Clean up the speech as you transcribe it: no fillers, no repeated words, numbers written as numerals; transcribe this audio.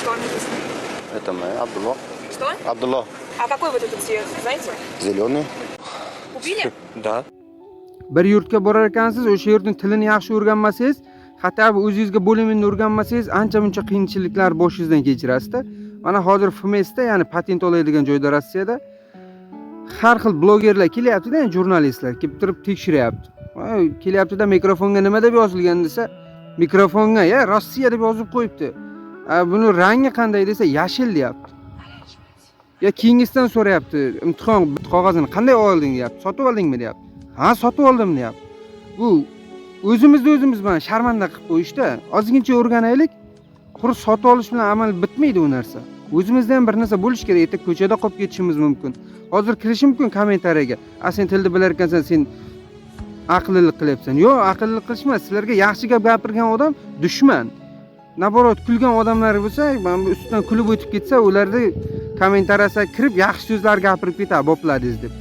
Что вам написано? Это мы, Абдуллах. Что? Абдуллах. А какой вот этот цвет, знаете? Зеленый. Купили? Да. Bir yurtga borar ekansiz, o'sha yurtning tilini yaxshi o'rganmasangiz, hatto o'zingizga bo'limini o'rganmasangiz, ancha-muncha qiyinchiliklar boshingizdan kechirasiz-da. Mana hozir FMSda, ya'ni patent oladigan joyda Rossiyada har xil blogerlar kelyapti-da, jurnalistlar kelib turib tekshiryapti. Kelyapti-da, mikrofonga nima deb yozilgan desa, mikrofonga ya Rossiya deb yozib qo'yibdi. Buni rangi qanday desa, yashil deyapti. Ya keyingisidan so'rayapti, imtihon qog'ozini qanday olding deyapti, sotib oldingmi deyapti. Ha, sotib oldim deyapti. Bu o'zimiz bilan sharmanda qilib qo'yishda, ozgincha o'rganaylik. Quruq sotib olish bilan amal bitmaydi u narsa. O'zimizda ham bir narsa bo'lish kerak. Erta ko'chada qolib ketishimiz mumkin. Hozir kirish mumkin kommentariyaga. Sen tilni bilar ekansan, sen aqllilik qilyapsan. Yo'q, aqllilik qilishmas. Sizlarga yaxshi gap gapirgan odam dushman. Naborot kulgan odamlar bo'lsa, mana bu ustidan kulib o'tib ketsa, ularni kommentariyasiga kirib yaxshi so'zlar gapirib ketadi, bopladingiz deb.